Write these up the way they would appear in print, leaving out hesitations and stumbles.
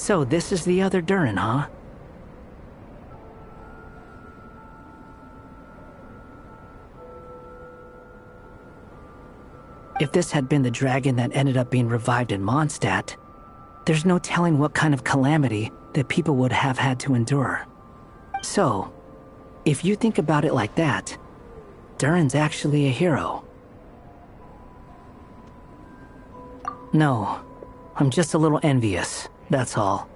So this is the other Durin, huh? If this had been the dragon that ended up being revived in Mondstadt, there's no telling what kind of calamity that people would have had to endure. So, if you think about it like that, Durin's actually a hero. No, I'm just a little envious, that's all.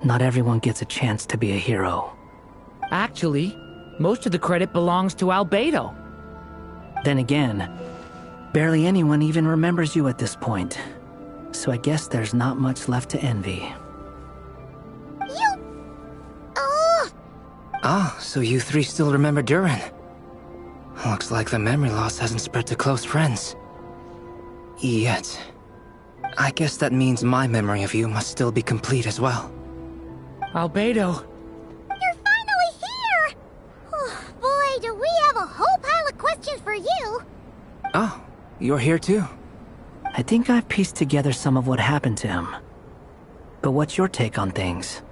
Not everyone gets a chance to be a hero. Actually, most of the credit belongs to Albedo. Then again, barely anyone even remembers you at this point. So I guess there's not much left to envy. Ah, so you three still remember Durin. Looks like the memory loss hasn't spread to close friends. Yet. I guess that means my memory of you must still be complete as well. Albedo. You're finally here! Oh, boy, do we have a whole pile of questions for you! Oh, you're here too? I think I've pieced together some of what happened to him. But what's your take on things?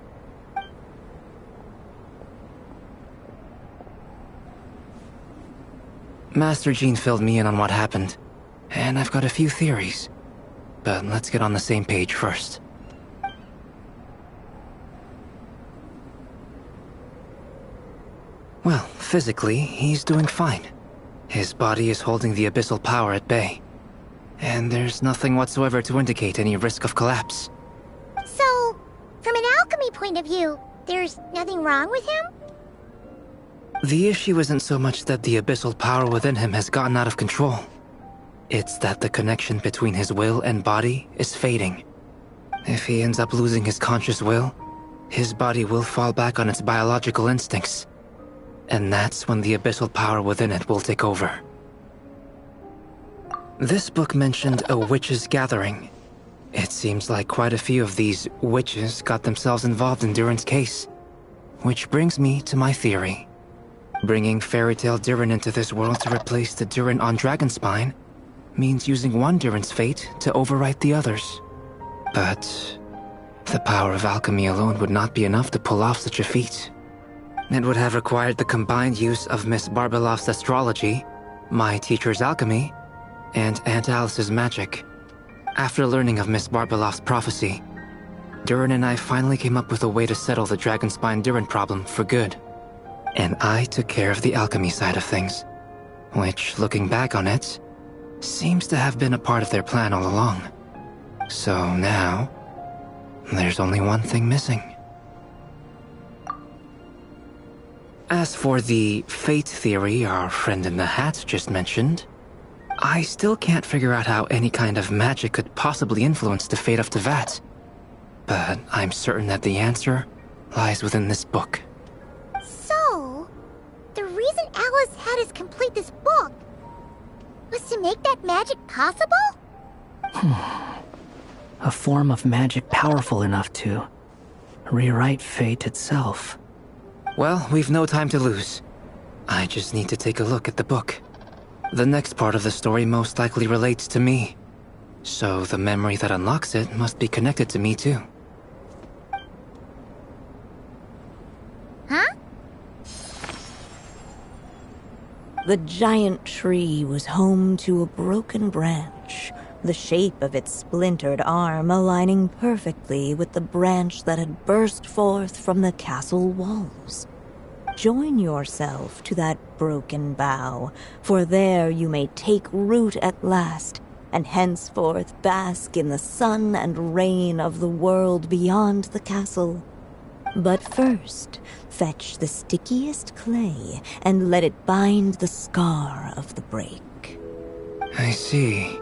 Master Jean filled me in on what happened, and I've got a few theories. But let's get on the same page first. Well, physically, he's doing fine. His body is holding the abyssal power at bay. And there's nothing whatsoever to indicate any risk of collapse. So, from an alchemy point of view, there's nothing wrong with him? The issue isn't so much that the abyssal power within him has gotten out of control. It's that the connection between his will and body is fading. If he ends up losing his conscious will, his body will fall back on its biological instincts. And that's when the abyssal power within it will take over. This book mentioned a witches' gathering. It seems like quite a few of these witches got themselves involved in Durin's case. Which brings me to my theory. Bringing Fairy Tale Durin into this world to replace the Durin on Dragonspine means using one Durin's fate to overwrite the others. But the power of alchemy alone would not be enough to pull off such a feat. It would have required the combined use of Miss Barbeloff's astrology, my teacher's alchemy, and Aunt Alice's magic. After learning of Miss Barbeloff's prophecy, Durin and I finally came up with a way to settle the Dragonspine Durin problem for good. And I took care of the alchemy side of things, which, looking back on it, seems to have been a part of their plan all along. So now, there's only one thing missing. As for the fate theory our friend in the hat just mentioned, I still can't figure out how any kind of magic could possibly influence the fate of Teyvat. But I'm certain that the answer lies within this book. So, the reason Alice had us complete this book was to make that magic possible? A form of magic powerful enough to rewrite fate itself. Well, we've no time to lose. I just need to take a look at the book. The next part of the story most likely relates to me. So the memory that unlocks it must be connected to me too. Huh? The giant tree was home to a broken branch, the shape of its splintered arm aligning perfectly with the branch that had burst forth from the castle walls. Join yourself to that broken bough, for there you may take root at last, and henceforth bask in the sun and rain of the world beyond the castle. But first, fetch the stickiest clay and let it bind the scar of the break. I see.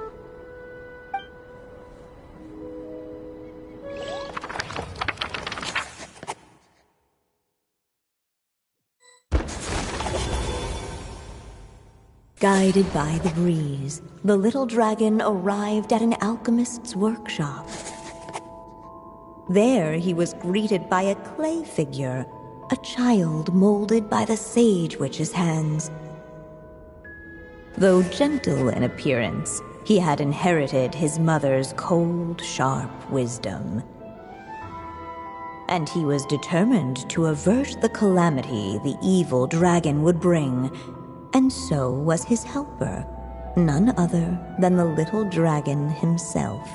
Guided by the breeze, the little dragon arrived at an alchemist's workshop. There he was greeted by a clay figure, a child molded by the Sage Witch's hands. Though gentle in appearance, he had inherited his mother's cold, sharp wisdom. And he was determined to avert the calamity the evil dragon would bring, and so was his helper, none other than the little dragon himself.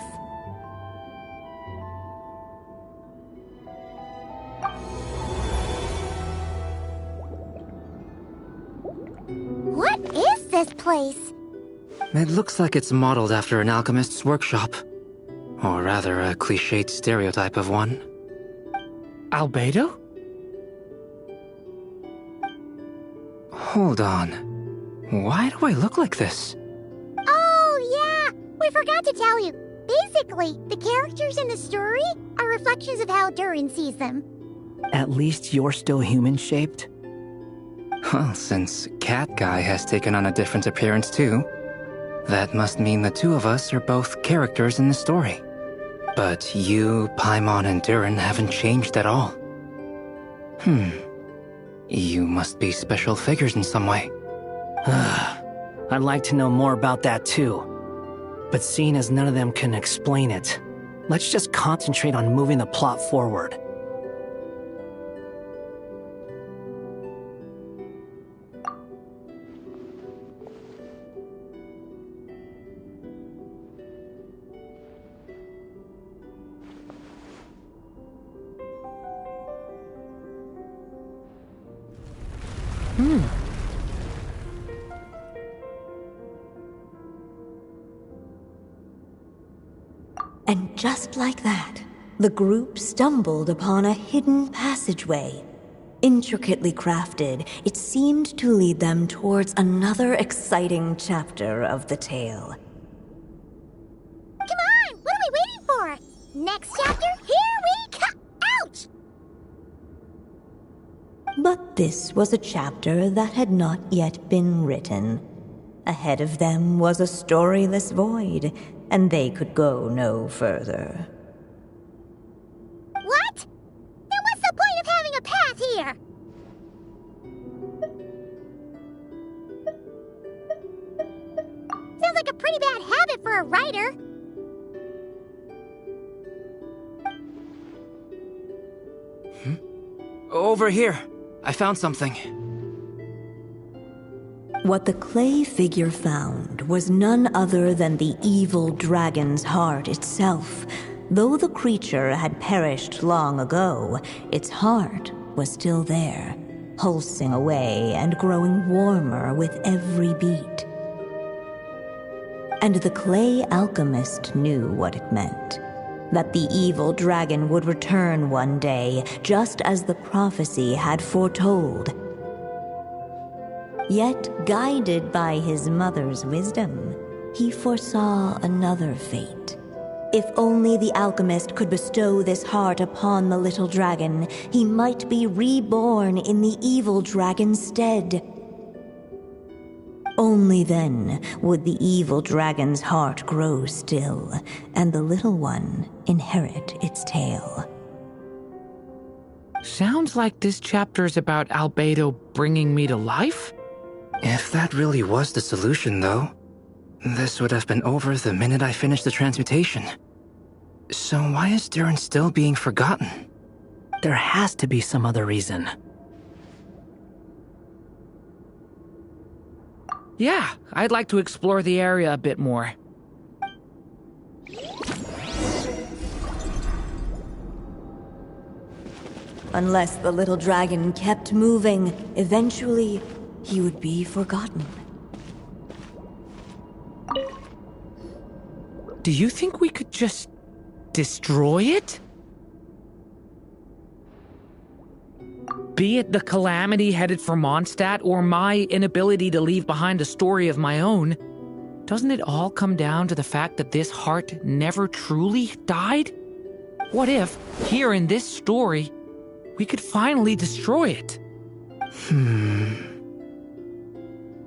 What is this place? It looks like it's modeled after an alchemist's workshop. Or rather, a cliched stereotype of one. Albedo? Hold on. Why do I look like this? Oh, yeah! We forgot to tell you. Basically, the characters in the story are reflections of how Durin sees them. At least you're still human-shaped? Well, since Cat Guy has taken on a different appearance too, that must mean the two of us are both characters in the story. But you, Paimon, and Durin haven't changed at all. You must be special figures in some way. I'd like to know more about that too. But seeing as none of them can explain it, let's just concentrate on moving the plot forward. And just like that, the group stumbled upon a hidden passageway. Intricately crafted, it seemed to lead them towards another exciting chapter of the tale. Come on! What are we waiting for? Next chapter, here we come! Ouch! But this was a chapter that had not yet been written. Ahead of them was a storyless void, and they could go no further. What? Then what's the point of having a path here? Sounds like a pretty bad habit for a writer. Over here. I found something. What the clay figure found was none other than the evil dragon's heart itself. Though the creature had perished long ago, its heart was still there, pulsing away and growing warmer with every beat. And the clay alchemist knew what it meant. That the evil dragon would return one day, just as the prophecy had foretold. Yet, guided by his mother's wisdom, he foresaw another fate. If only the alchemist could bestow this heart upon the little dragon, he might be reborn in the evil dragon's stead. Only then would the evil dragon's heart grow still, and the little one inherit its tale. Sounds like this chapter's about Albedo bringing me to life? If that really was the solution, though, this would have been over the minute I finished the transmutation. So why is Durin still being forgotten? There has to be some other reason. Yeah, I'd like to explore the area a bit more. Unless the little dragon kept moving, eventually he would be forgotten. Do you think we could just destroy it? Be it the calamity headed for Mondstadt or my inability to leave behind a story of my own, doesn't it all come down to the fact that this heart never truly died? What if, here in this story, we could finally destroy it?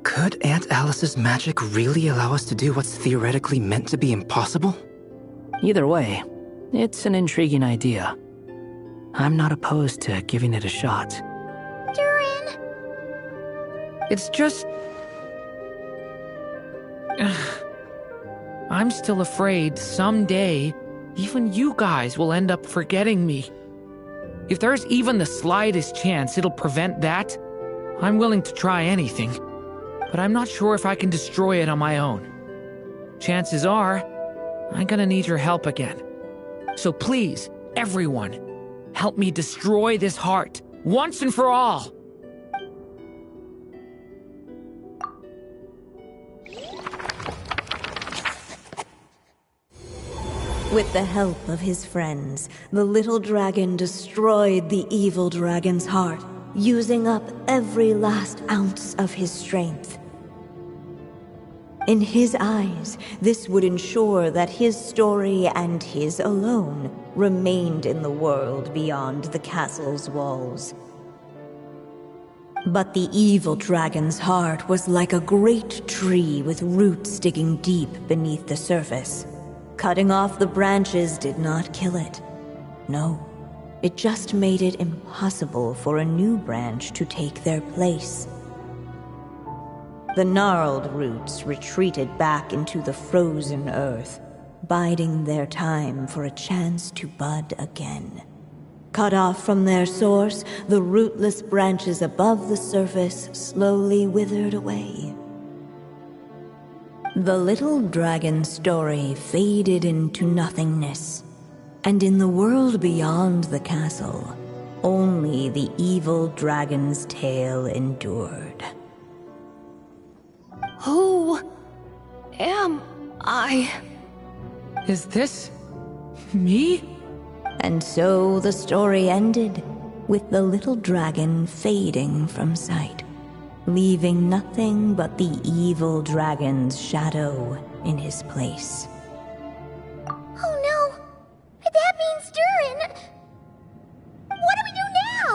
Could Aunt Alice's magic really allow us to do what's theoretically meant to be impossible? Either way, it's an intriguing idea. I'm not opposed to giving it a shot. Durin! It's just... I'm still afraid someday even you guys will end up forgetting me. If there's even the slightest chance it'll prevent that, I'm willing to try anything. But I'm not sure if I can destroy it on my own. Chances are, I'm gonna need your help again. So please, everyone, help me destroy this heart, once and for all! With the help of his friends, the little dragon destroyed the evil dragon's heart, using up every last ounce of his strength. In his eyes, this would ensure that his story and his alone remained in the world beyond the castle's walls. But the evil dragon's heart was like a great tree with roots digging deep beneath the surface. Cutting off the branches did not kill it. No, it just made it impossible for a new branch to take their place. The gnarled roots retreated back into the frozen earth, biding their time for a chance to bud again. Cut off from their source, the rootless branches above the surface slowly withered away. The little dragon's story faded into nothingness, and in the world beyond the castle, only the evil dragon's tale endured. Who am I? Is this... me? And so the story ended, with the little dragon fading from sight, leaving nothing but the evil dragon's shadow in his place. Oh no! That means Durin! What do we do now?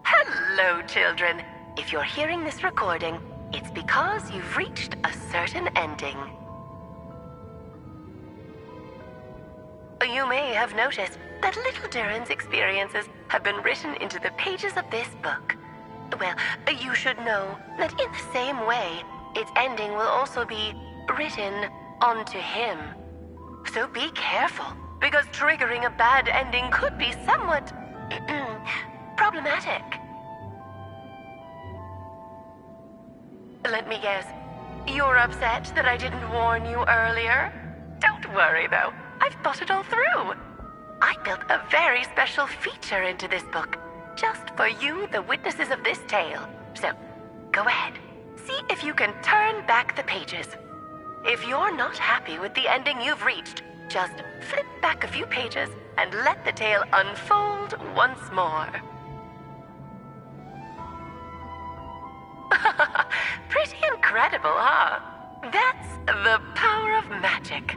Hello, children. If you're hearing this recording, it's because you've reached a certain ending. You may have noticed that little Durin's experiences have been written into the pages of this book. Well, you should know that in the same way, its ending will also be written onto him. So be careful, because triggering a bad ending could be somewhat problematic. Let me guess, you're upset that I didn't warn you earlier? Don't worry, though. I've thought it all through. I built a very special feature into this book, just for you, the witnesses of this tale. So, go ahead. See if you can turn back the pages. If you're not happy with the ending you've reached, just flip back a few pages and let the tale unfold once more. Pretty incredible, huh? That's the power of magic.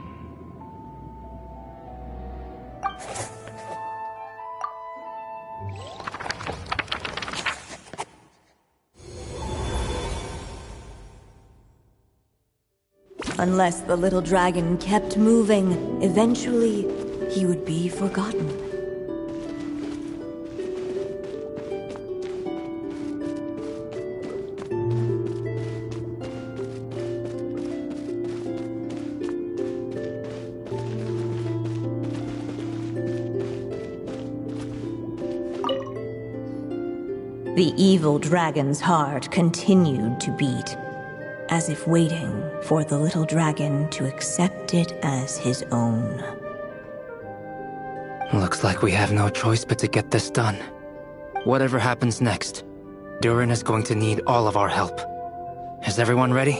Unless the little dragon kept moving, eventually he would be forgotten. The evil dragon's heart continued to beat, as if waiting for the little dragon to accept it as his own. Looks like we have no choice but to get this done. Whatever happens next, Durin is going to need all of our help. Is everyone ready?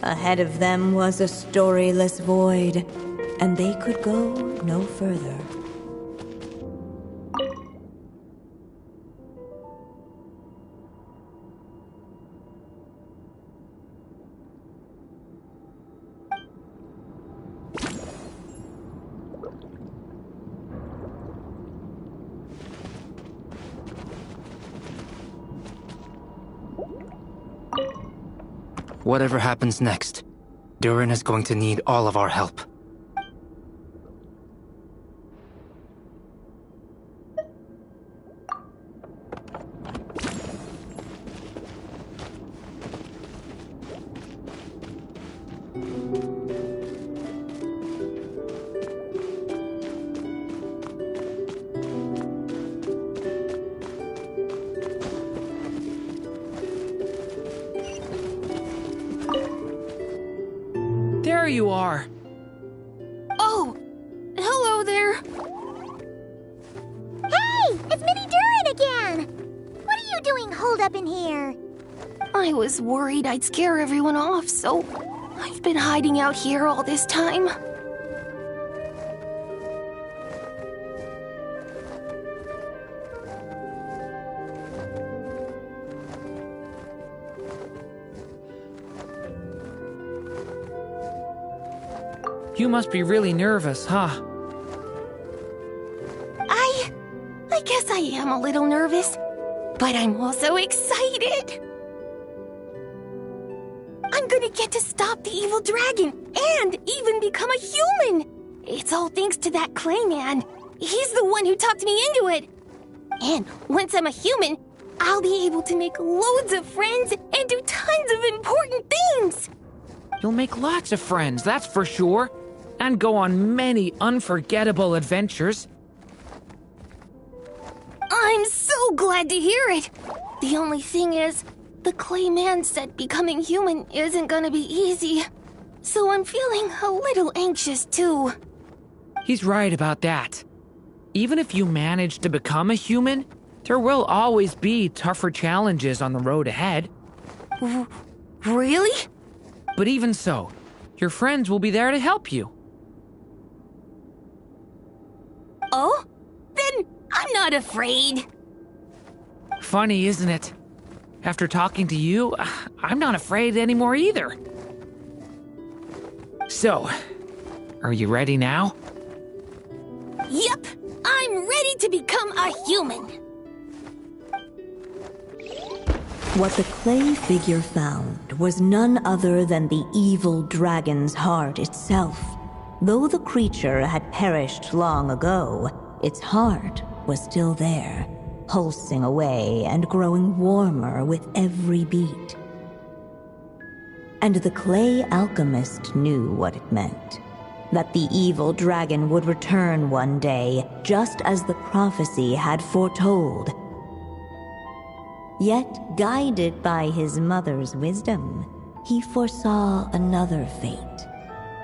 Ahead of them was a storyless void, and they could go no further. Whatever happens next, Durin is going to need all of our help. There you are. Oh, hello there. Hey, it's Mini Durin again! What are you doing holed up in here? I was worried I'd scare everyone off, so I've been hiding out here all this time. You must be really nervous, huh? I guess I am a little nervous, but I'm also excited. I'm gonna get to stop the evil dragon and even become a human. It's all thanks to that Clayman. He's the one who talked me into it. And once I'm a human, I'll be able to make loads of friends and do tons of important things. You'll make lots of friends, that's for sure. And go on many unforgettable adventures. I'm so glad to hear it. The only thing is, the Clayman said becoming human isn't gonna be easy. So I'm feeling a little anxious too. He's right about that. Even if you manage to become a human, there will always be tougher challenges on the road ahead. Really? But even so, your friends will be there to help you. Oh? Then I'm not afraid. Funny, isn't it? After talking to you, I'm not afraid anymore either. So, are you ready now? Yep, I'm ready to become a human. What the clay figure found was none other than the evil dragon's heart itself. Though the creature had perished long ago, its heart was still there, pulsing away and growing warmer with every beat. And the clay alchemist knew what it meant. That the evil dragon would return one day, just as the prophecy had foretold. Yet, guided by his mother's wisdom, he foresaw another fate.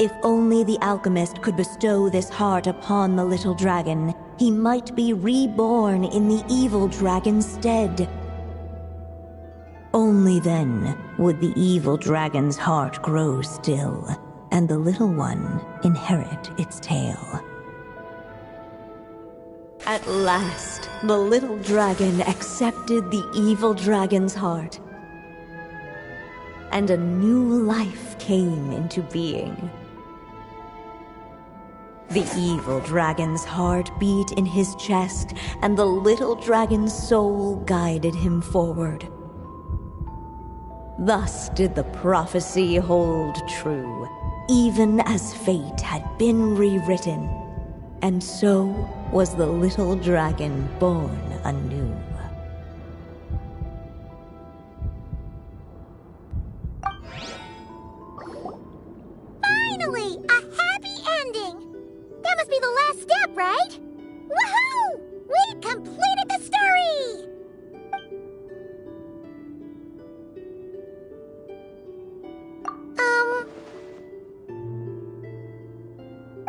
If only the alchemist could bestow this heart upon the little dragon, he might be reborn in the evil dragon's stead. Only then would the evil dragon's heart grow still, and the little one inherit its tale. At last, the little dragon accepted the evil dragon's heart, and a new life came into being. The evil dragon's heart beat in his chest, and the little dragon's soul guided him forward. Thus did the prophecy hold true, even as fate had been rewritten, and so was the little dragon born anew. Finally! A happy ending! That must be the last step, right? Woohoo! We completed the story!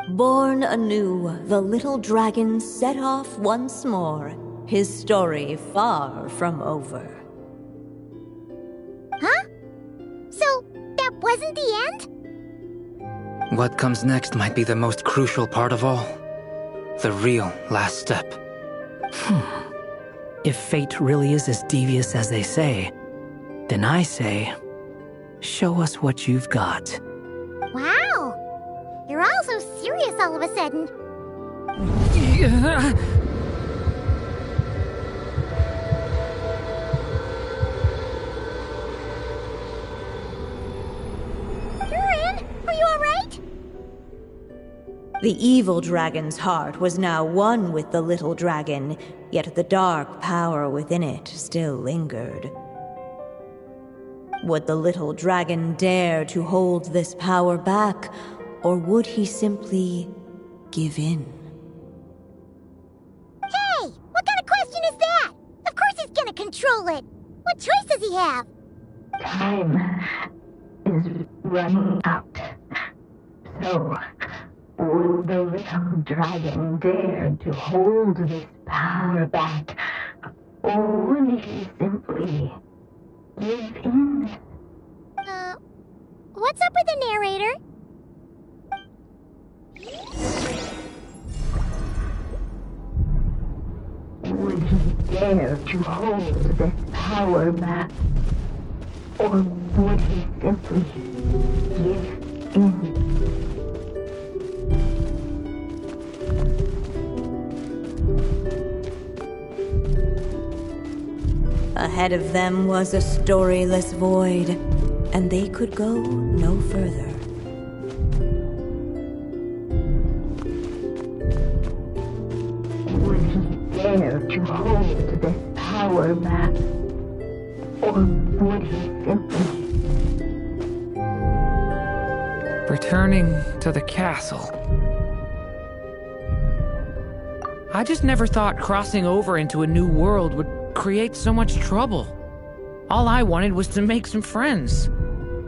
Born anew, the little dragon set off once more, his story far from over. Huh? So, that step wasn't the end? What comes next might be the most crucial part of all. The real last step. If fate really is as devious as they say, then I say, show us what you've got. Wow! You're all so serious all of a sudden. Duran, are you alright? The evil dragon's heart was now one with the little dragon, yet the dark power within it still lingered. Would the little dragon dare to hold this power back, or would he simply give in? Hey! What kind of question is that? Of course he's gonna control it! What choice does he have? Time is running out. So, would the little dragon dare to hold this power back, or would he simply give in? What's up with the narrator? Would he dare to hold this power back, or would he simply give in? Ahead of them was a storyless void, and they could go no further. Would he dare to hold this power back, or would he simply... Returning to the castle. I just never thought crossing over into a new world would create so much trouble. All I wanted was to make some friends.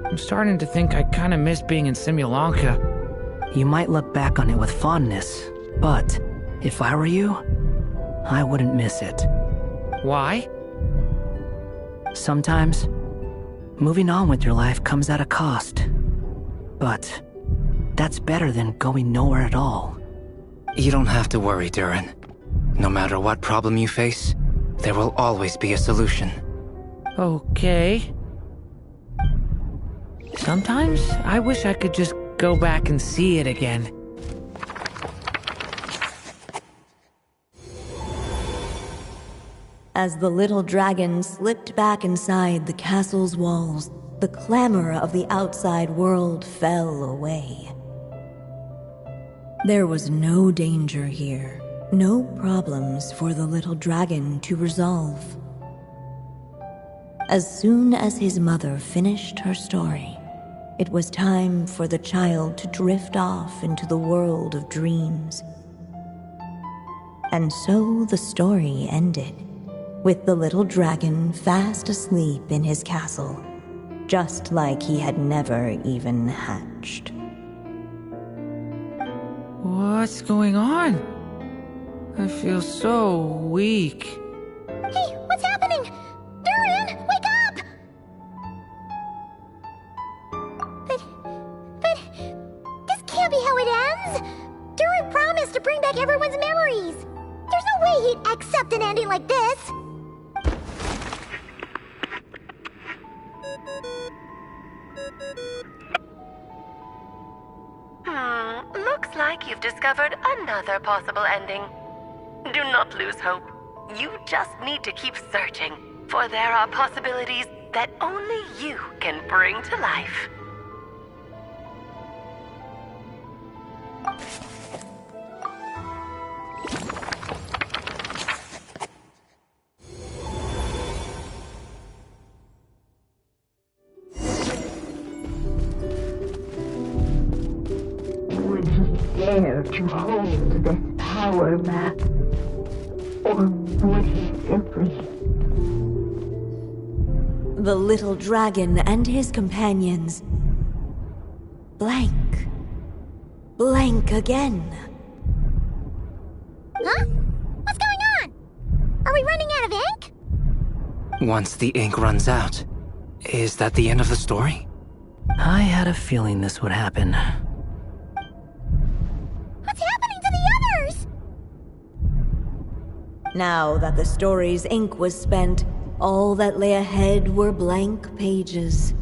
I'm starting to think I kind of miss being in Simulanka. You might look back on it with fondness, but if I were you, I wouldn't miss it. Why? Sometimes, moving on with your life comes at a cost. But that's better than going nowhere at all. You don't have to worry, Duran. No matter what problem you face, there will always be a solution. Okay. Sometimes I wish I could just go back and see it again. As the little dragon slipped back inside the castle's walls, the clamor of the outside world fell away. There was no danger here, no problems for the little dragon to resolve. As soon as his mother finished her story, it was time for the child to drift off into the world of dreams. And so the story ended, with the little dragon fast asleep in his castle, just like he had never even hatched. What's going on? I feel so weak. Hey, what's happening? Duran, wake up! But, this can't be how it ends! Duran promised to bring back everyone's memories! There's no way he'd accept an ending like this! Looks like you've discovered another possible ending. Do not lose hope. You just need to keep searching, for there are possibilities that only you can bring to life. Dare to hold this power back, or would he simply... The little dragon and his companions blank again. Huh? What's going on? Are we running out of ink? Once the ink runs out, is that the end of the story? I had a feeling this would happen. What's happening to the others? Now that the story's ink was spent, all that lay ahead were blank pages.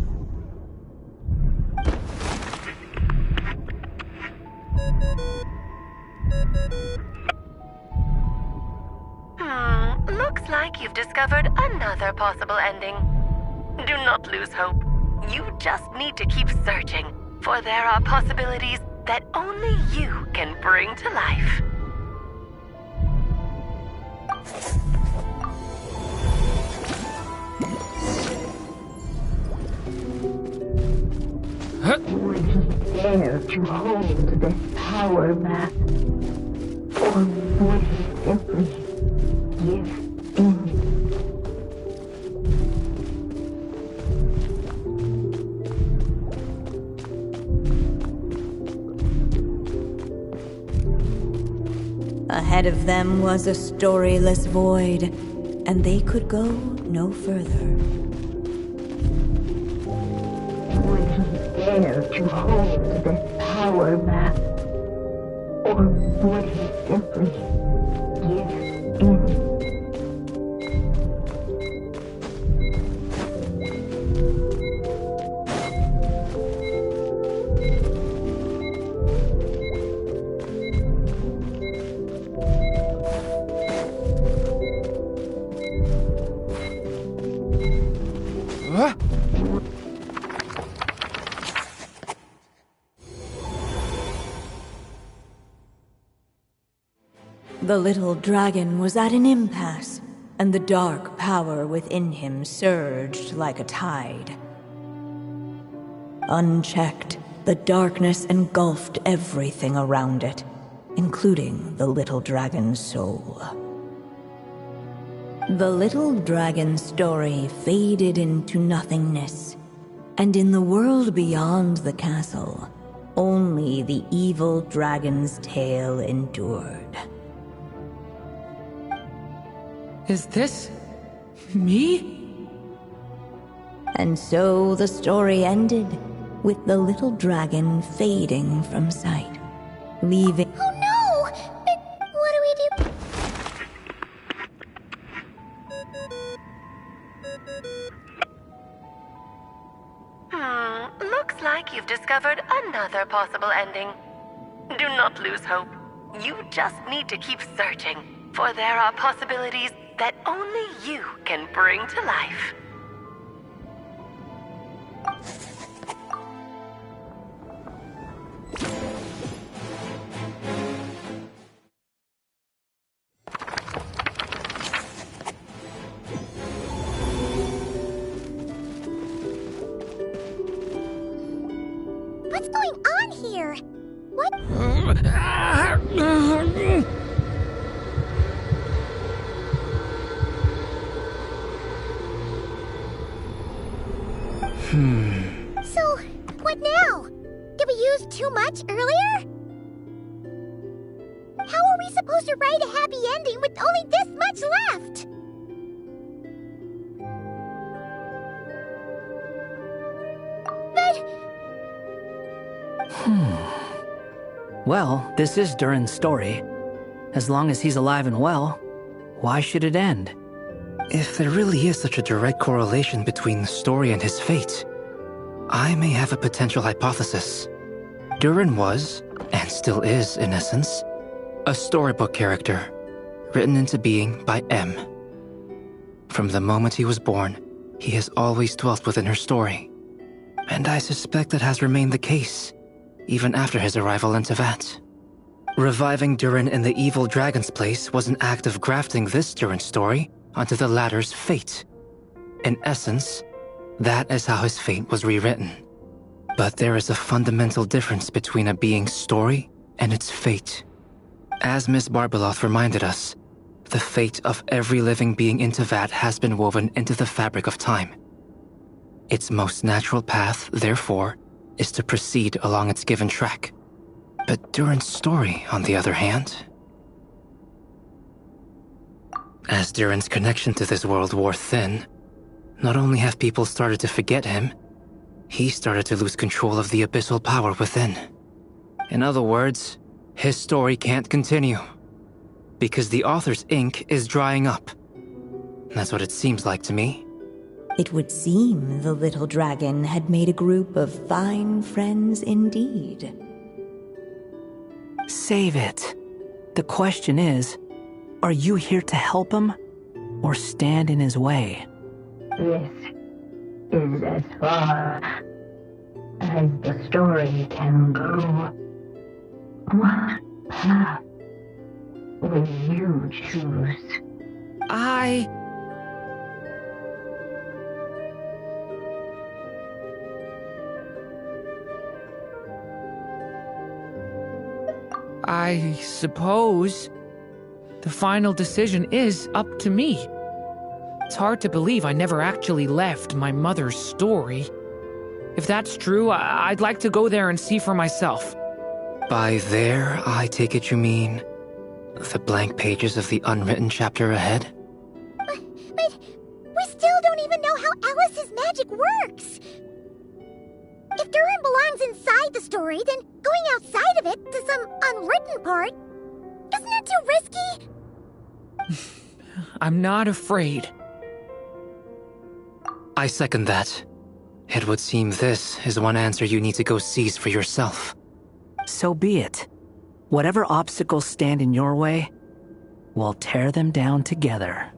Looks like you've discovered another possible ending. Do not lose hope. You just need to keep searching, for there are possibilities that only you can bring to life. Would he dare to hold this power map? Or would he simply give in? Ahead of them was a storyless void, and they could go no further. Would he dare to hold this power map? Or would he simply give in? The little dragon was at an impasse, and the dark power within him surged like a tide. Unchecked, the darkness engulfed everything around it, including the little dragon's soul. The little dragon's story faded into nothingness, and in the world beyond the castle, only the evil dragon's tale endured. Is this me? And so the story ended, with the little dragon fading from sight, leaving... Oh no! But what do we do? Looks like you've discovered another possible ending. Do not lose hope. You just need to keep searching, for there are possibilities that only you can bring to life. What's going on here? What? So, what now? Did we use too much earlier? How are we supposed to write a happy ending with only this much left? But... Well, this is Durin's story. As long as he's alive and well, why should it end? If there really is such a direct correlation between the story and his fate, I may have a potential hypothesis. Durin was, and still is in essence, a storybook character, written into being by M. From the moment he was born, he has always dwelt within her story. And I suspect that has remained the case, even after his arrival in Teyvat. Reviving Durin in the evil dragon's place was an act of grafting this Durin story onto the latter's fate. In essence, that is how his fate was rewritten. But there is a fundamental difference between a being's story and its fate. As Miss Barbeloth reminded us, the fate of every living being in Teyvat has been woven into the fabric of time. Its most natural path, therefore, is to proceed along its given track. But Durin's story, on the other hand... As Durin's connection to this world wore thin, not only have people started to forget him, he started to lose control of the abyssal power within. In other words, his story can't continue. Because the author's ink is drying up. That's what it seems like to me. It would seem the little dragon had made a group of fine friends indeed. Save it. The question is, are you here to help him or stand in his way? This is as far as the story can go. What path will you choose? I suppose the final decision is up to me. It's hard to believe I never actually left my mother's story. If that's true, I'd like to go there and see for myself. By there, I take it you mean the blank pages of the unwritten chapter ahead? But we still don't even know how Alice's magic works. If Durin belongs inside the story, then going outside of it to some unwritten part, isn't it too risky? I'm not afraid. I second that. It would seem this is one answer you need to go seize for yourself. So be it. Whatever obstacles stand in your way, we'll tear them down together.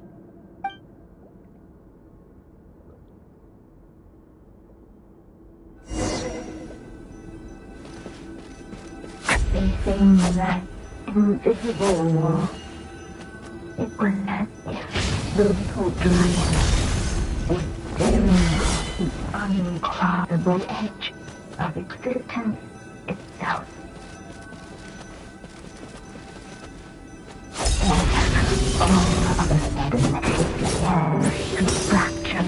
They think that invisible wall. It was as if the little dragon was staring at the uncrossable edge of existence itself. And all of a sudden, it began to fracture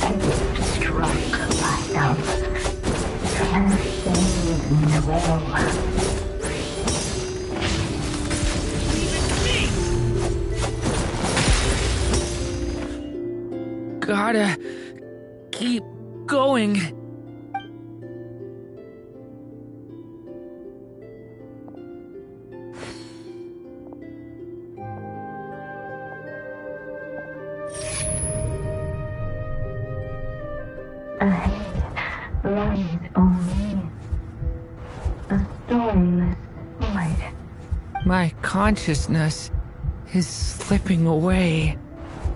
as if struck by some transcendent will. Gotta keep going. Ahead lies only a stormless void. My consciousness is slipping away.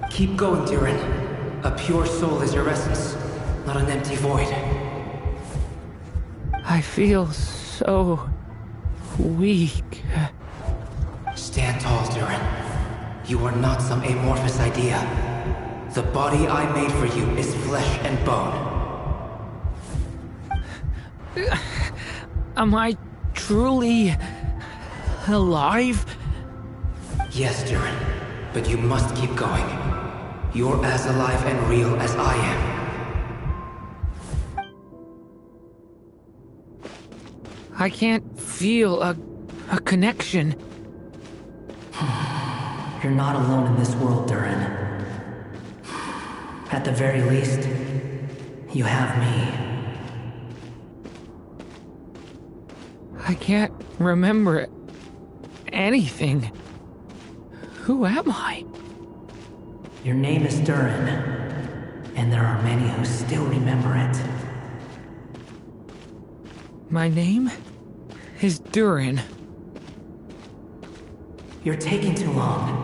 Keep going, Durin. A pure soul is your essence, not an empty void. I feel so weak. Stand tall, Durin. You are not some amorphous idea. The body I made for you is flesh and bone. Am I truly alive? Yes, Durin, but you must keep going. You're as alive and real as I am. I can't feel a connection. You're not alone in this world, Durin. At the very least, you have me. I can't remember anything. Who am I? Your name is Durin, and there are many who still remember it. My name is Durin. You're taking too long.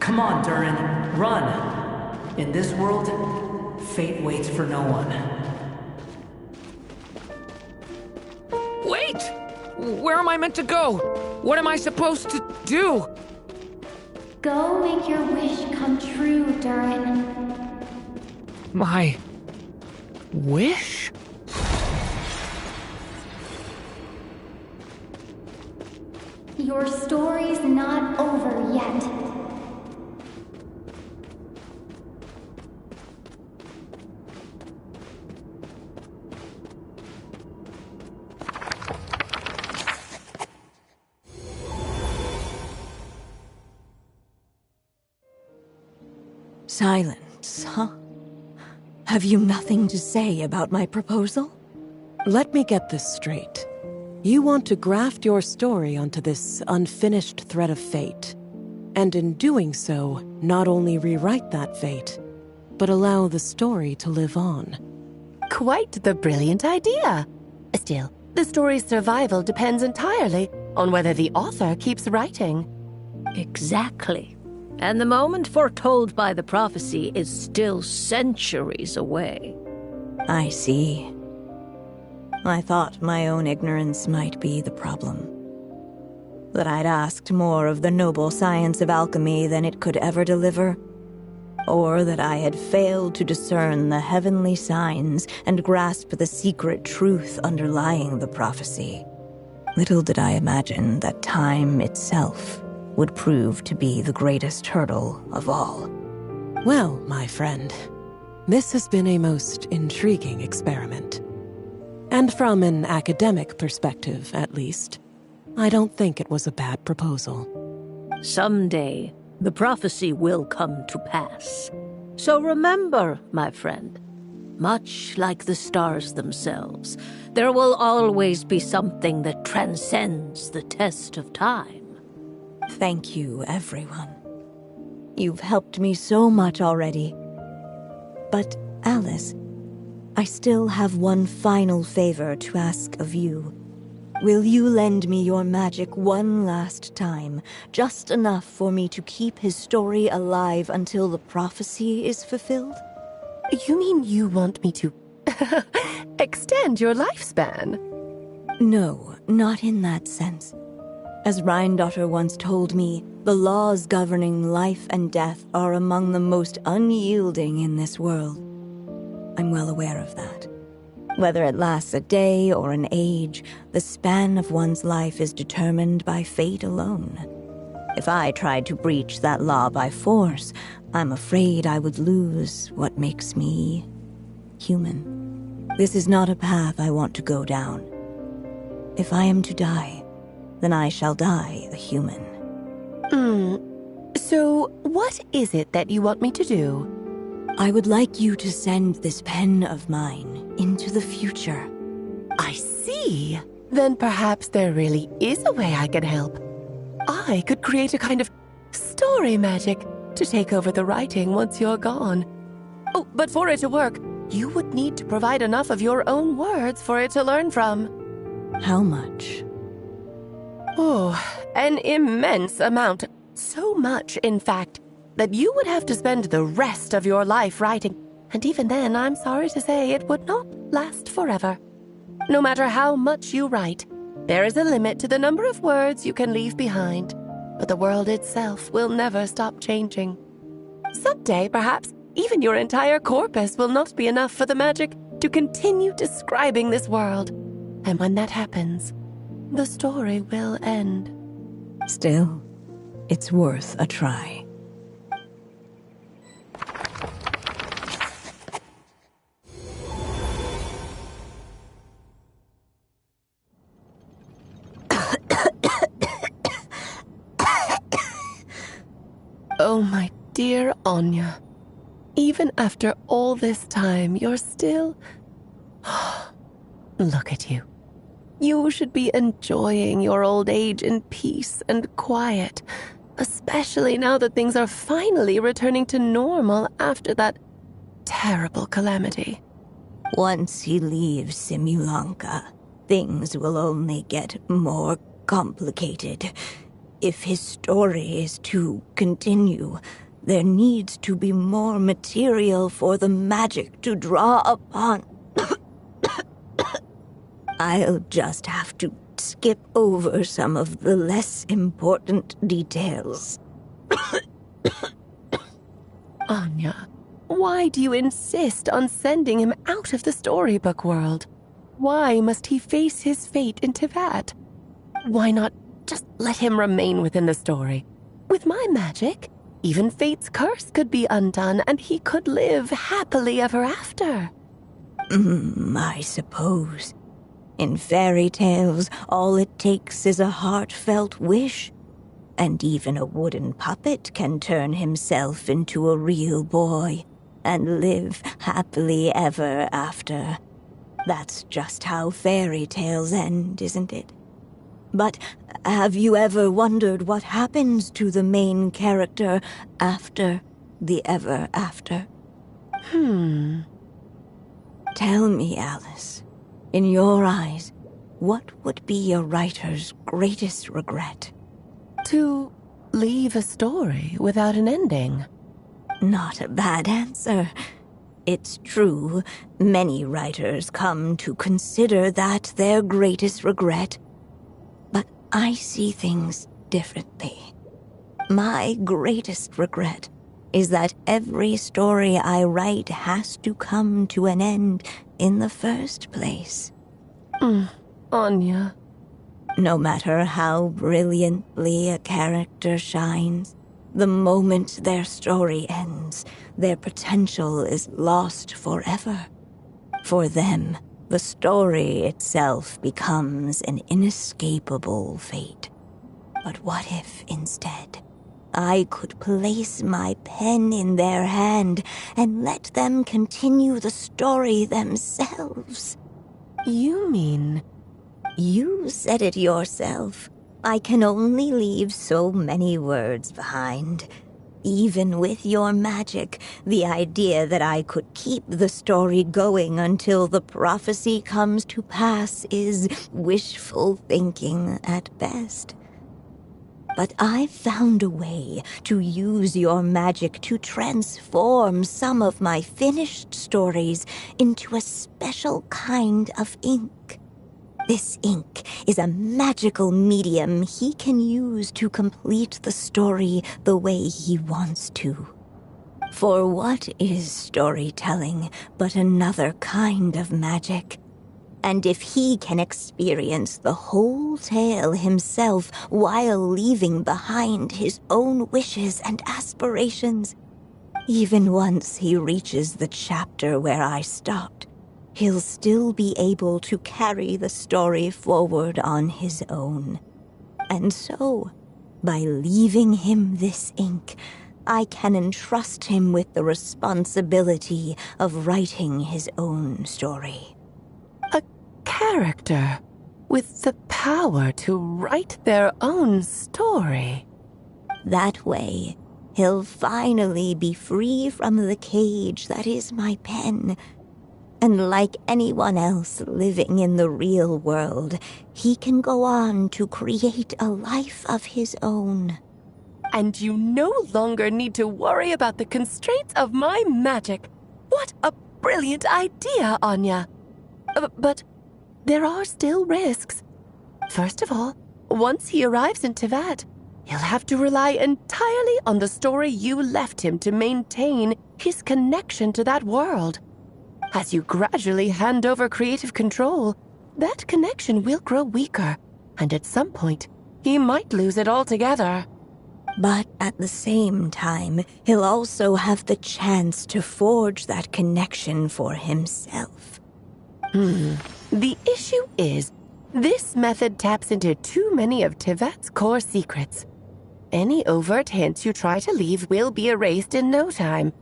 Come on, Durin, run! In this world, fate waits for no one. Wait! Where am I meant to go? What am I supposed to do? Go make your wish come true, Durin. My wish? Your story's not over yet. Silence, huh? Have you nothing to say about my proposal? Let me get this straight. You want to graft your story onto this unfinished thread of fate, and in doing so, not only rewrite that fate, but allow the story to live on. Quite the brilliant idea. Still, the story's survival depends entirely on whether the author keeps writing. Exactly. And the moment foretold by the prophecy is still centuries away. I see. I thought my own ignorance might be the problem. That I'd asked more of the noble science of alchemy than it could ever deliver. Or that I had failed to discern the heavenly signs and grasp the secret truth underlying the prophecy. Little did I imagine that time itself would prove to be the greatest hurdle of all. Well, my friend, this has been a most intriguing experiment. And from an academic perspective, at least, I don't think it was a bad proposal. Someday, the prophecy will come to pass. So remember, my friend, much like the stars themselves, there will always be something that transcends the test of time. Thank you, everyone. You've helped me so much already. But, Alice, I still have one final favor to ask of you. Will you lend me your magic one last time, just enough for me to keep his story alive until the prophecy is fulfilled? You mean you want me to extend your lifespan? No, not in that sense. As Rheindotter once told me, the laws governing life and death are among the most unyielding in this world. I'm well aware of that. Whether it lasts a day or an age, the span of one's life is determined by fate alone. If I tried to breach that law by force, I'm afraid I would lose what makes me human. This is not a path I want to go down. If I am to die, then I shall die a human. So what is it that you want me to do? I would like you to send this pen of mine into the future. I see. Then perhaps there really is a way I can help. I could create a kind of story magic to take over the writing once you're gone. Oh, but for it to work, you would need to provide enough of your own words for it to learn from. How much? Oh, an immense amount. So much, in fact, that you would have to spend the rest of your life writing. And even then, I'm sorry to say, it would not last forever. No matter how much you write, there is a limit to the number of words you can leave behind. But the world itself will never stop changing. Someday, perhaps, even your entire corpus will not be enough for the magic to continue describing this world. And when that happens, the story will end. Still, it's worth a try. Oh, my dear Anya. Even after all this time, you're still... Look at you. You should be enjoying your old age in peace and quiet, especially now that things are finally returning to normal after that terrible calamity. Once he leaves Simulanka, things will only get more complicated. If his story is to continue, there needs to be more material for the magic to draw upon. I'll just have to skip over some of the less important details. Anya, why do you insist on sending him out of the storybook world? Why must he face his fate in Teyvat? Why not just let him remain within the story? With my magic, even fate's curse could be undone and he could live happily ever after. I suppose. In fairy tales, all it takes is a heartfelt wish. And even a wooden puppet can turn himself into a real boy. and live happily ever after. That's just how fairy tales end, isn't it? But have you ever wondered what happens to the main character after the ever after? Tell me, Alice, in your eyes, what would be a writer's greatest regret? To leave a story without an ending. Not a bad answer. It's true, many writers come to consider that their greatest regret. But I see things differently. My greatest regret is that every story I write has to come to an end in the first place. Anya. No matter how brilliantly a character shines, the moment their story ends, their potential is lost forever. For them, the story itself becomes an inescapable fate. But what if, instead, I could place my pen in their hand and let them continue the story themselves? You mean... You said it yourself. I can only leave so many words behind. Even with your magic, the idea that I could keep the story going until the prophecy comes to pass is wishful thinking at best. But I've found a way to use your magic to transform some of my finished stories into a special kind of ink. This ink is a magical medium he can use to complete the story the way he wants to. For what is storytelling but another kind of magic? And if he can experience the whole tale himself while leaving behind his own wishes and aspirations, even once he reaches the chapter where I stopped, he'll still be able to carry the story forward on his own. And so, by leaving him this ink, I can entrust him with the responsibility of writing his own story. A character with the power to write their own story. That way, he'll finally be free from the cage that is my pen. And like anyone else living in the real world, he can go on to create a life of his own. And you no longer need to worry about the constraints of my magic. What a brilliant idea, Anya. But there are still risks. First of all, once he arrives in Teyvat, he'll have to rely entirely on the story you left him to maintain his connection to that world. As you gradually hand over creative control, that connection will grow weaker, and at some point, he might lose it altogether. But at the same time, he'll also have the chance to forge that connection for himself. The issue is, this method taps into too many of Teyvat's core secrets. Any overt hints you try to leave will be erased in no time.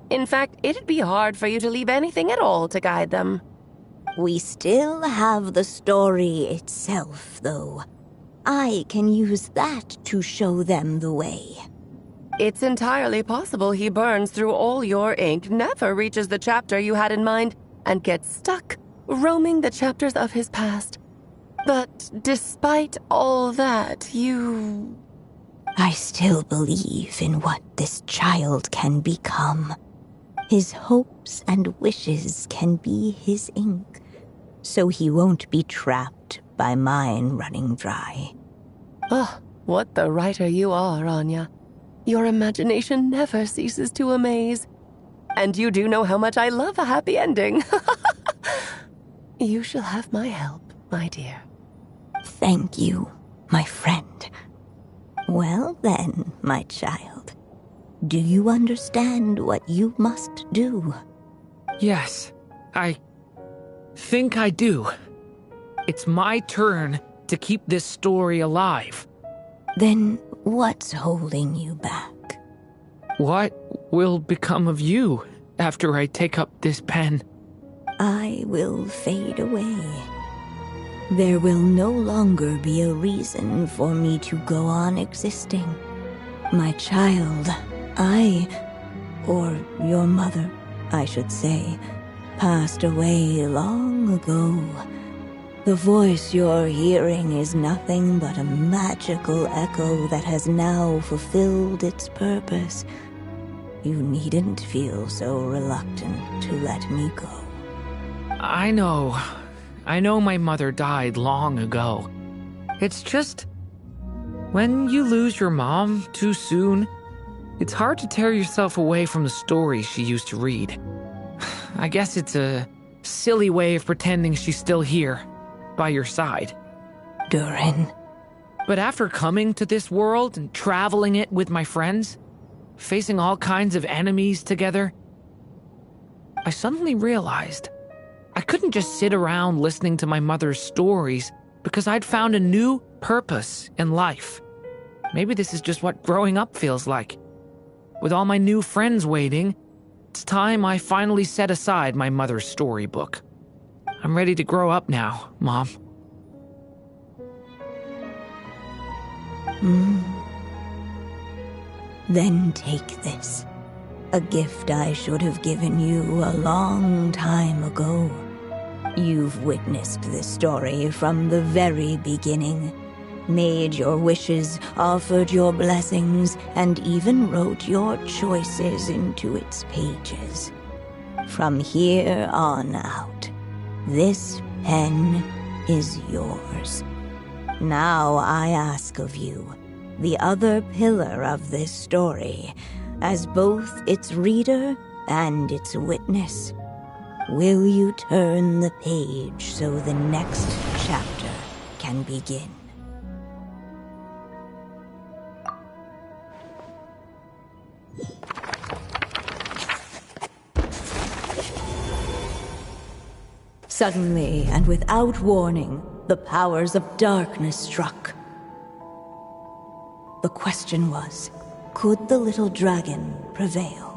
In fact, it'd be hard for you to leave anything at all to guide them. We still have the story itself, though. I can use that to show them the way. It's entirely possible he burns through all your ink, never reaches the chapter you had in mind, and gets stuck, roaming the chapters of his past. But despite all that, I still believe in what this child can become. His hopes and wishes can be his ink, so he won't be trapped by mine running dry. Oh, what the writer you are, Anya. Your imagination never ceases to amaze. And you do know how much I love a happy ending. You shall have my help, my dear. Thank you, my friend. Well then, my child. Do you understand what you must do? Yes, I think I do. It's my turn to keep this story alive. Then what's holding you back? What will become of you after I take up this pen? I will fade away. There will no longer be a reason for me to go on existing. My child, or your mother, I should say, passed away long ago. The voice you're hearing is nothing but a magical echo that has now fulfilled its purpose. You needn't feel so reluctant to let me go. I know my mother died long ago. It's just, when you lose your mom too soon, it's hard to tear yourself away from the stories she used to read. I guess it's a silly way of pretending she's still here, by your side. Durin. But after coming to this world and traveling it with my friends, facing all kinds of enemies together, I suddenly realized I couldn't just sit around listening to my mother's stories because I'd found a new purpose in life. Maybe this is just what growing up feels like. With all my new friends waiting, it's time I finally set aside my mother's storybook. I'm ready to grow up now, Mom. Then take this. A gift I should have given you a long time ago. You've witnessed this story from the very beginning. Made your wishes, offered your blessings, and even wrote your choices into its pages. From here on out, this pen is yours. Now I ask of you, the other pillar of this story, as both its reader and its witness, will you turn the page so the next chapter can begin? Suddenly, and without warning, the powers of darkness struck. The question was, could the little dragon prevail?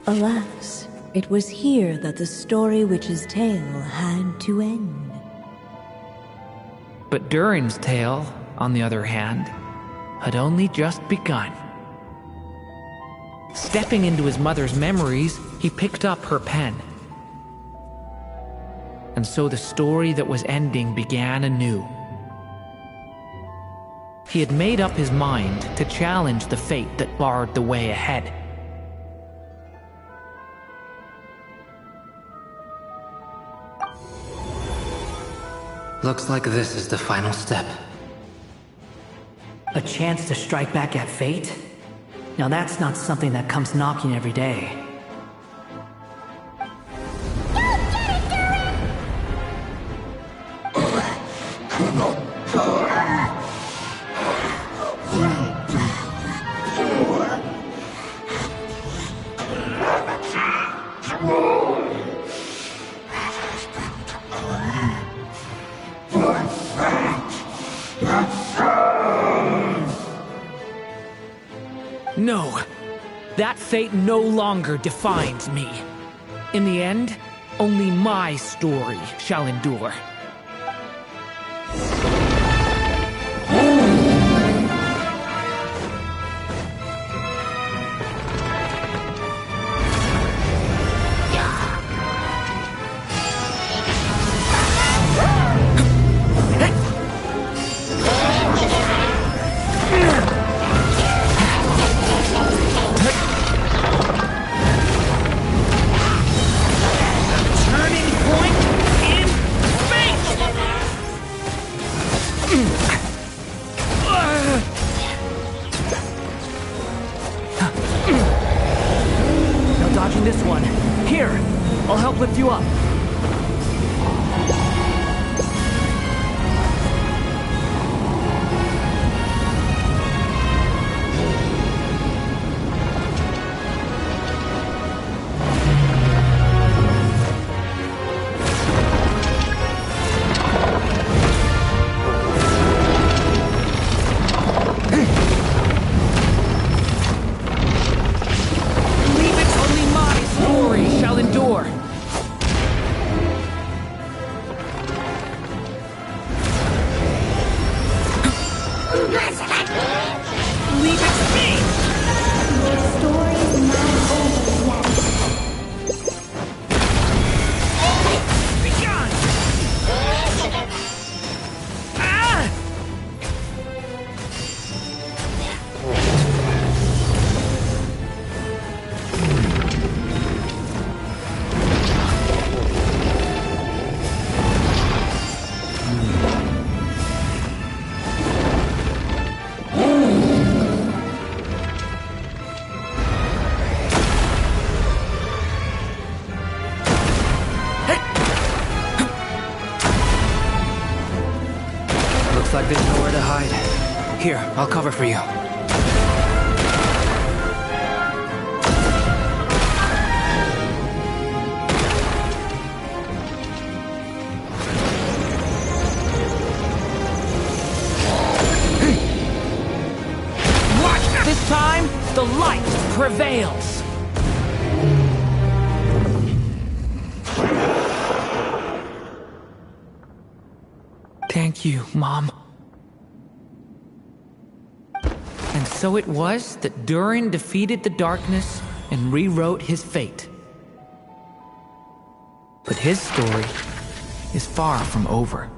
Alas, it was here that the Story Witch's tale had to end. But Durin's tale, on the other hand, had only just begun. Stepping into his mother's memories, he picked up her pen. And so the story that was ending began anew. He had made up his mind to challenge the fate that barred the way ahead. Looks like this is the final step. A chance to strike back at fate? Now that's not something that comes knocking every day. No, that fate no longer defines me. In the end, only my story shall endure. This one. Here, I'll help lift you up. Looks like there's nowhere to hide. Here, I'll cover for you. This time, the light prevails. Thank you, Mom. And so it was that Durin defeated the darkness and rewrote his fate. But his story is far from over.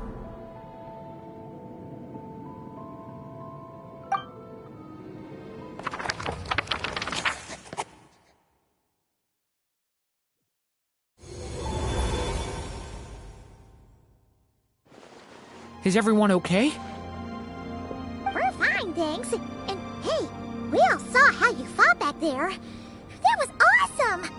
Is everyone okay? We're fine, thanks. And hey, we all saw how you fought back there. That was awesome!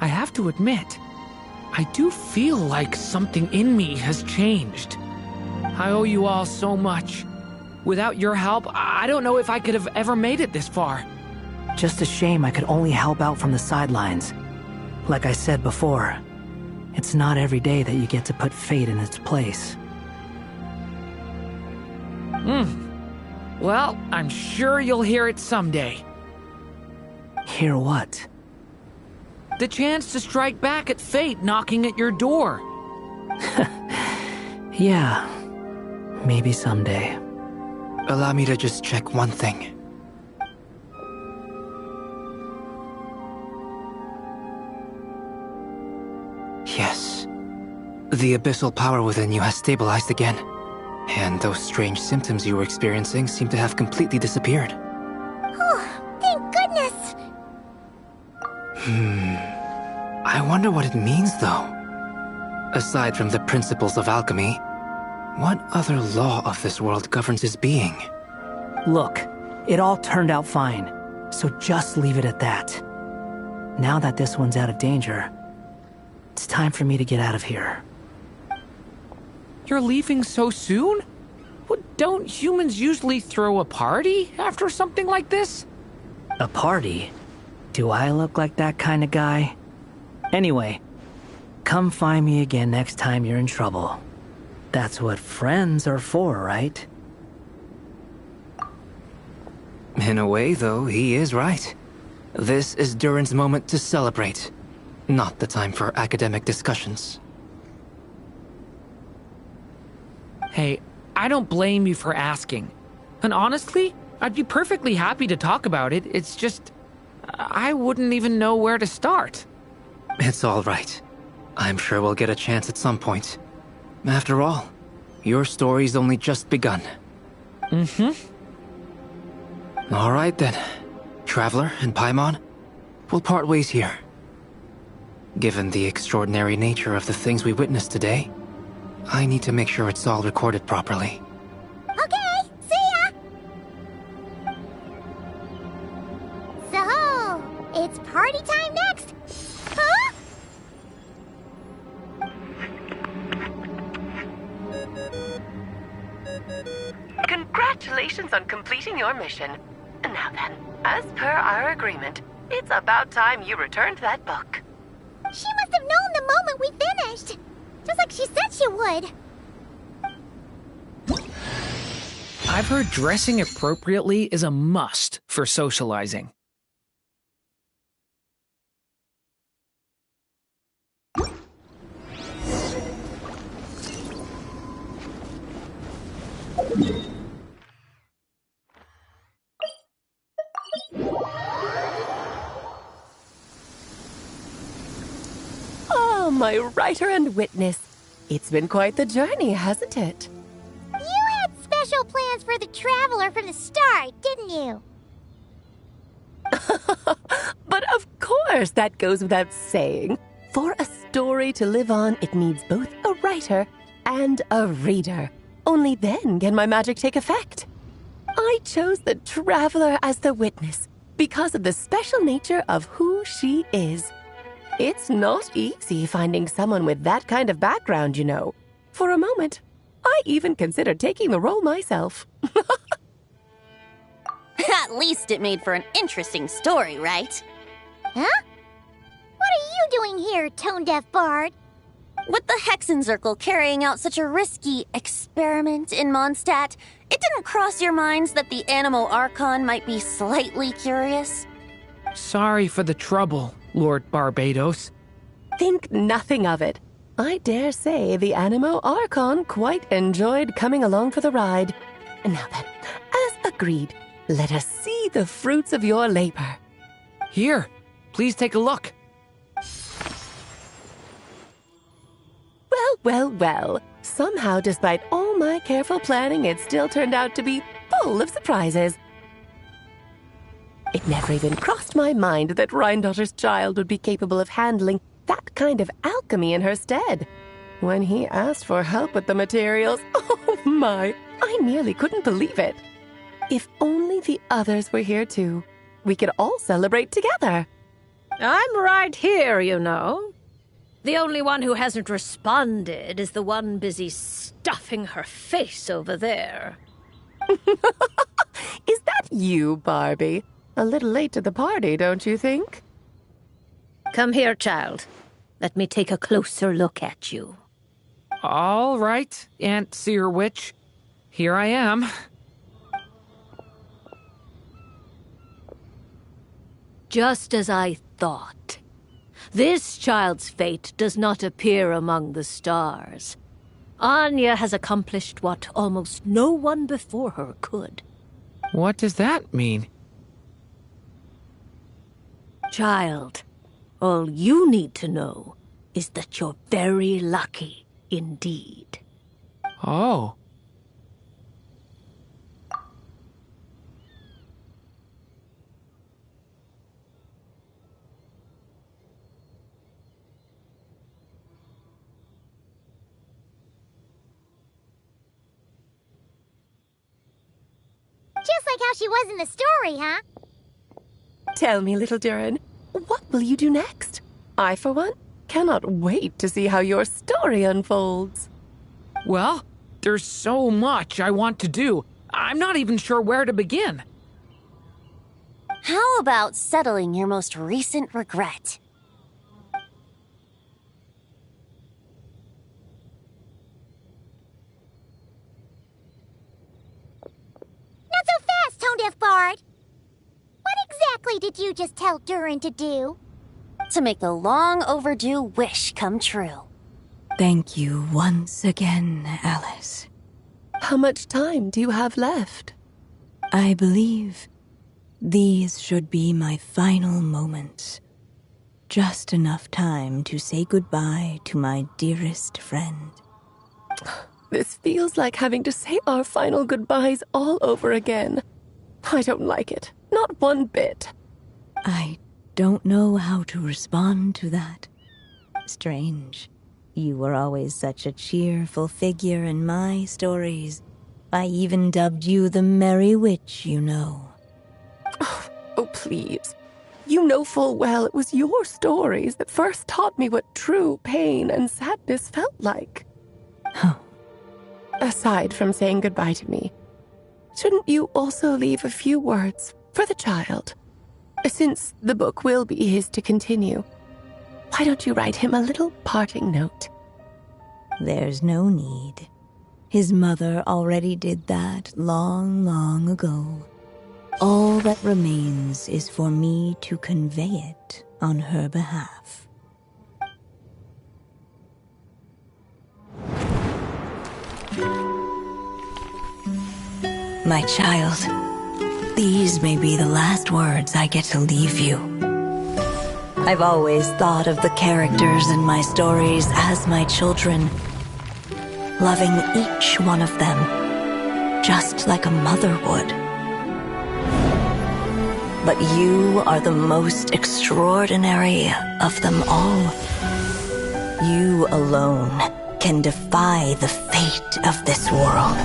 I have to admit, I do feel like something in me has changed. I owe you all so much. Without your help, I don't know if I could have ever made it this far. Just a shame I could only help out from the sidelines. Like I said before, it's not every day that you get to put fate in its place. Well, I'm sure you'll hear it someday. Hear what? The chance to strike back at fate knocking at your door. Yeah, maybe someday. Allow me to just check one thing. Yes. The abyssal power within you has stabilized again. And those strange symptoms you were experiencing seem to have completely disappeared. Oh, thank goodness! I wonder what it means, though. Aside from the principles of alchemy, what other law of this world governs his being? Look, it all turned out fine, so just leave it at that. Now that this one's out of danger, it's time for me to get out of here. You're leaving so soon? What, don't humans usually throw a party after something like this? A party? Do I look like that kind of guy? Anyway, come find me again next time you're in trouble. That's what friends are for, right? In a way, though, he is right. This is Durin's moment to celebrate, not the time for academic discussions. Hey, I don't blame you for asking. And honestly, I'd be perfectly happy to talk about it. It's just, I wouldn't even know where to start. It's all right. I'm sure we'll get a chance at some point. After all, your story's only just begun. All right then. Traveler and Paimon, we'll part ways here. Given the extraordinary nature of the things we witnessed today, I need to make sure it's all recorded properly. Okay, see ya! So, it's party time next? Huh? Congratulations on completing your mission. Now then, as per our agreement, it's about time you returned that book. She must have known the moment we finished. Just like she said she would. I've heard dressing appropriately is a must for socializing. Oh, my writer and witness. It's been quite the journey, hasn't it? You had special plans for the Traveler from the start, didn't you? But of course, that goes without saying. For a story to live on, it needs both a writer and a reader. Only then can my magic take effect. I chose the Traveler as the witness because of the special nature of who she is. It's not easy finding someone with that kind of background, you know. For a moment, I even considered taking the role myself. At least it made for an interesting story, right? Huh? What are you doing here, tone-deaf bard? With the Hexenzirkel carrying out such a risky experiment in Mondstadt, it didn't cross your minds that the Animo Archon might be slightly curious? Sorry for the trouble, Lord Barbados. Think nothing of it. I dare say the Animo Archon quite enjoyed coming along for the ride. Now then, as agreed, let us see the fruits of your labor. Here, please take a look. Well. Somehow, despite all my careful planning, it still turned out to be full of surprises. It never even crossed my mind that Rheindatter's child would be capable of handling that kind of alchemy in her stead. When he asked for help with the materials, oh my, I nearly couldn't believe it. If only the others were here too, we could all celebrate together. I'm right here, you know. The only one who hasn't responded is the one busy stuffing her face over there. Is that you, Barbie? A little late to the party, don't you think? Come here, child. Let me take a closer look at you. All right, Aunt Seer Witch. Here I am. Just as I thought. This child's fate does not appear among the stars. Anya has accomplished what almost no one before her could. What does that mean? Child, all you need to know is that you're very lucky indeed. Oh. Just like how she was in the story, huh? Tell me, little Durin, what will you do next? I, for one, cannot wait to see how your story unfolds. Well, there's so much I want to do. I'm not even sure where to begin. How about settling your most recent regret? Not so fast, tone-deaf bard. What exactly did you just tell Durin to do? To make the long overdue wish come true. Thank you once again, Alice. How much time do you have left? I believe these should be my final moments. Just enough time to say goodbye to my dearest friend. This feels like having to say our final goodbyes all over again. I don't like it. Not one bit. I don't know how to respond to that. Strange. You were always such a cheerful figure in my stories. I even dubbed you the Merry Witch, you know. Oh, please. You know full well it was your stories that first taught me what true pain and sadness felt like. Oh. Aside from saying goodbye to me, shouldn't you also leave a few words for the child? Since the book will be his to continue, why don't you write him a little parting note? There's no need. His mother already did that long, long ago. All that remains is for me to convey it on her behalf. My child, these may be the last words I get to leave you. I've always thought of the characters in my stories as my children, loving each one of them, just like a mother would. But you are the most extraordinary of them all. You alone can defy the fate of this world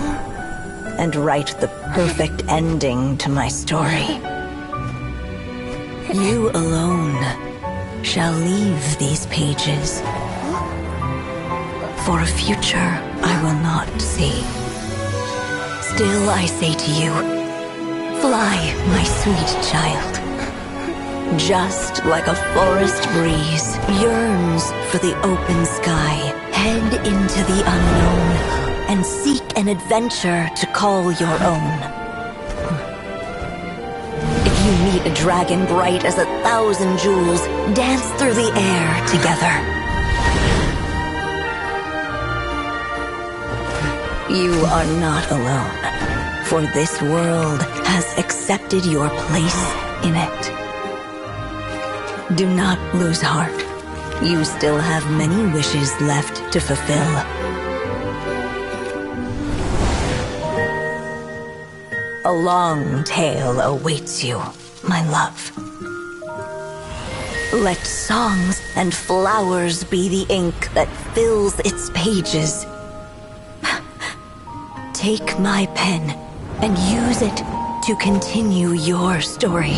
and write the perfect ending to my story. You alone shall leave these pages for a future I will not see. Still I say to you, fly, my sweet child. Just like a forest breeze yearns for the open sky, head into the unknown and seek an adventure to call your own. If you meet a dragon bright as 1,000 jewels, dance through the air together. You are not alone, for this world has accepted your place in it. Do not lose heart. You still have many wishes left to fulfill. A long tale awaits you, my love. Let songs and flowers be the ink that fills its pages. Take my pen and use it to continue your story.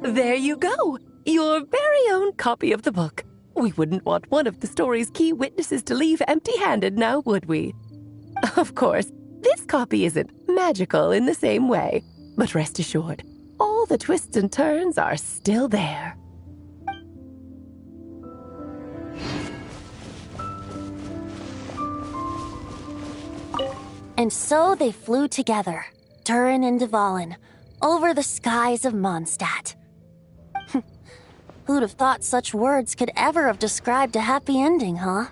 There you go! Your very own copy of the book. We wouldn't want one of the story's key witnesses to leave empty-handed now, would we? Of course, this copy isn't magical in the same way, but rest assured, all the twists and turns are still there. And so they flew together, Durin and Dvalin, over the skies of Mondstadt. Who'd have thought such words could ever have described a happy ending, huh?